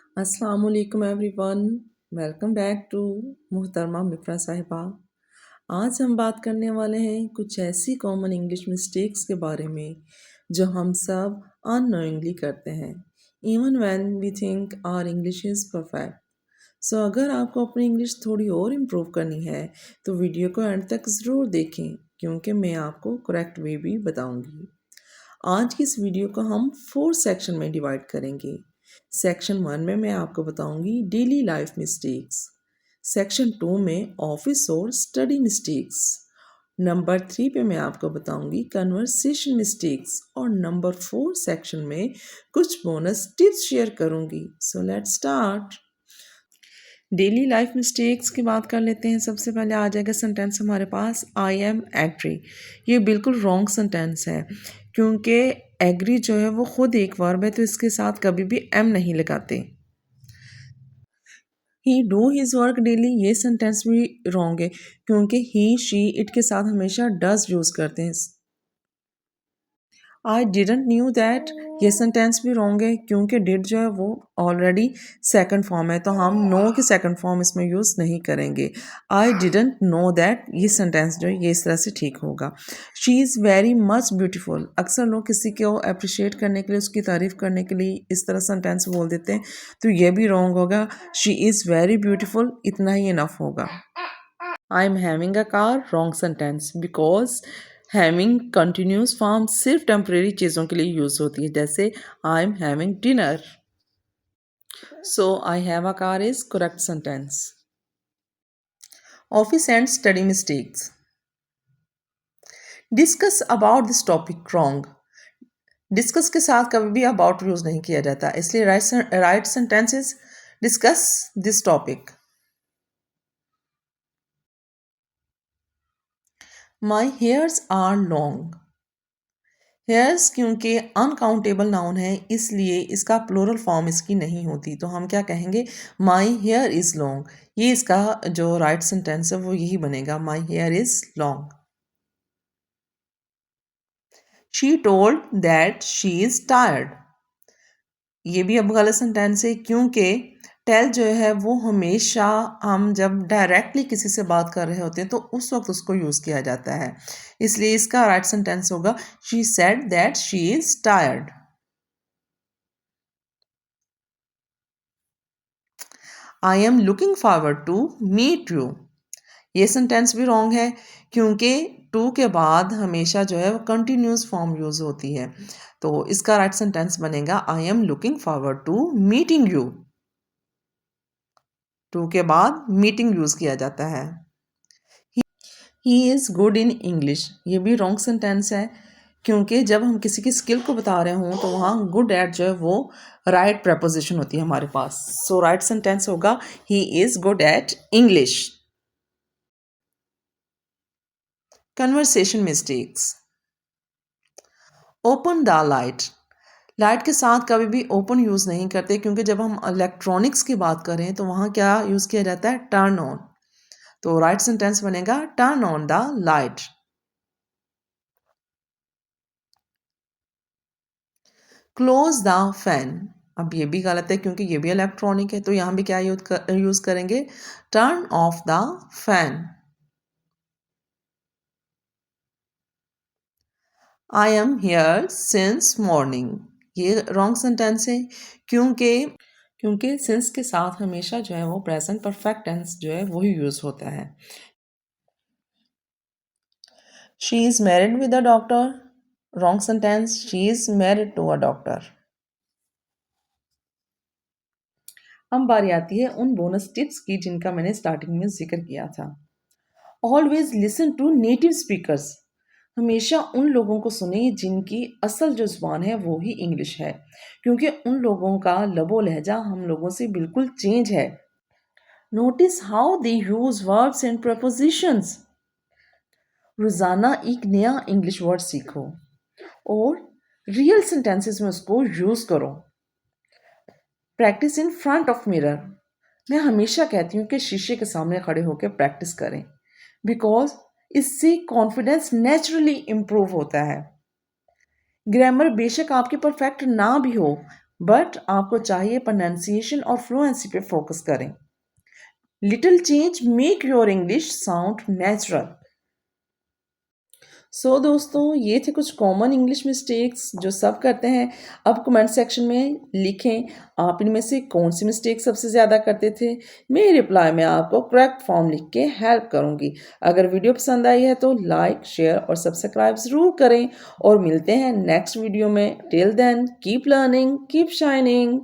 अस्सलाम वालेकुम everyone. Welcome back to मोहतरमा मिफ्रा साहिबा। आज हम बात करने वाले हैं कुछ ऐसी कॉमन इंग्लिश मिस्टेक्स के बारे में जो हम सब अननोइंगली करते हैं even when we think our English is perfect. So अगर आपको अपनी इंग्लिश थोड़ी और इम्प्रूव करनी है तो वीडियो को एंड तक ज़रूर देखें क्योंकि मैं आपको करेक्ट वे भी बताऊंगी। आज की इस वीडियो को हम 4 सेक्शन में डिवाइड करेंगे। सेक्शन 1 में मैं आपको बताऊंगी डेली लाइफ मिस्टेक्स। सेक्शन 2 में ऑफिस और स्टडी मिस्टेक्स। नंबर 3 पे मैं आपको बताऊंगी कन्वर्सेशन मिस्टेक्स और नंबर 4 सेक्शन में कुछ बोनस टिप्स शेयर करूंगी। So let's start. Daily life mistakes की बात कर लेते हैं। सबसे पहले आ जाएगा सेंटेंस हमारे पास आई एम एग्री। ये बिल्कुल रॉन्ग सेंटेंस है क्योंकि एग्री जो है वो खुद एक वर्ब है तो इसके साथ कभी भी एम नहीं लगाते। ही डू हिज वर्क डेली, ये सेंटेंस भी रॉन्ग है क्योंकि ही शी इट के साथ हमेशा डज यूज़ करते हैं। आई डिडंट न्यू दैट, ये सेंटेंस भी रॉन्ग है क्योंकि डिड जो है वो ऑलरेडी सेकंड फॉर्म है तो हम नो की सेकंड फॉर्म इसमें यूज़ नहीं करेंगे। आई डिडंट नो दैट, ये सेंटेंस जो है ये इस तरह से ठीक होगा। She is very much beautiful, अक्सर लोग किसी को अप्रिशिएट करने के लिए उसकी तारीफ़ करने के लिए इस तरह सेंटेंस बोल देते हैं तो ये भी रॉन्ग होगा। शी इज़ वेरी ब्यूटीफुल, इतना ही इनफ होगा। I am having a car, wrong sentence because having continuous form सिर्फ टेम्परेरी चीज़ों के लिए यूज़ होती है, जैसे I am having dinner. So I have a car is correct sentence. Office and study mistakes. Discuss about this topic, wrong. Discuss के साथ कभी भी अबाउट यूज़ नहीं किया जाता, इसलिए right sentence is discuss this topic. My hairs are long. Hairs क्योंकि uncountable noun है इसलिए इसका प्लूरल फॉर्म इसकी नहीं होती तो हम क्या कहेंगे, माई हेयर इज़ लॉन्ग। ये इसका जो राइट सेंटेंस है वो यही बनेगा, my here is long. She told that she is tired, ये भी अब गलत सेंटेंस है क्योंकि टेल जो है वो हमेशा हम जब डायरेक्टली किसी से बात कर रहे होते हैं तो उस वक्त उसको यूज़ किया जाता है, इसलिए इसका राइट सेंटेंस होगा she said that she is tired. I am looking forward to meet you, ये सेंटेंस भी रॉन्ग है क्योंकि टू के बाद हमेशा जो है वो कंटिन्यूस फॉर्म यूज़ होती है तो इसका राइट सेंटेंस बनेगा I am looking forward to meeting you. To के बाद मीटिंग यूज़ किया जाता है। He is good in English, ये भी रॉन्ग सेंटेंस है क्योंकि जब हम किसी की स्किल को बता रहे हों तो वहाँ गुड एट जो है वो राइट प्रपोजिशन होती है हमारे पास, सो राइट सेंटेंस होगा ही is good at English. Conversation mistakes. Open the light, light के साथ कभी भी ओपन यूज़ नहीं करते क्योंकि जब हम इलेक्ट्रॉनिक्स की बात करें तो वहाँ क्या यूज़ किया जाता है, टर्न ऑन, तो राइट सेंटेंस बनेगा turn on the light. Close the fan, अब ये भी गलत है क्योंकि ये भी इलेक्ट्रॉनिक है तो यहाँ भी क्या यूज़ करेंगे, turn off the fan. I am here since morning, ये रॉन्ग सेंटेंस है क्योंकि क्योंकि सिंस के साथ हमेशा जो है वो प्रेजेंट परफेक्ट टेंस जो है वही यूज़ होता है। She is married with a doctor, wrong sentence she is married to a doctor. अब बारी आती है उन बोनस टिप्स की जिनका मैंने स्टार्टिंग में जिक्र किया था। Always listen to native speakers, हमेशा उन लोगों को सुने जिनकी असल जो ज़ुबान है वो ही इंग्लिश है क्योंकि उन लोगों का लबो लहजा हम लोगों से बिल्कुल चेंज है। Notice how they use verbs and propositions, रोज़ाना एक नया इंग्लिश वर्ड सीखो और रियल सेंटेंसेस में उसको यूज़ करो। Practice in front of mirror, मैं हमेशा कहती हूँ कि शीशे के सामने खड़े होकर प्रैक्टिस करें बिकॉज इससे कॉन्फिडेंस नेचुरली इम्प्रूव होता है। ग्रामर बेशक आपकी परफेक्ट ना भी हो बट आपको चाहिए प्रोनाउंसिएशन और फ्लुएंसी पे फोकस करें। Little change make your English sound natural. दोस्तों, ये थे कुछ कॉमन इंग्लिश मिस्टेक्स जो सब करते हैं। अब कमेंट सेक्शन में लिखें आप इनमें से कौन सी मिस्टेक सबसे ज़्यादा करते थे। मेरी रिप्लाई में आपको करेक्ट फॉर्म लिख के हेल्प करूँगी। अगर वीडियो पसंद आई है तो लाइक शेयर और सब्सक्राइब ज़रूर करें और मिलते हैं नेक्स्ट वीडियो में। Till then keep learning keep shining.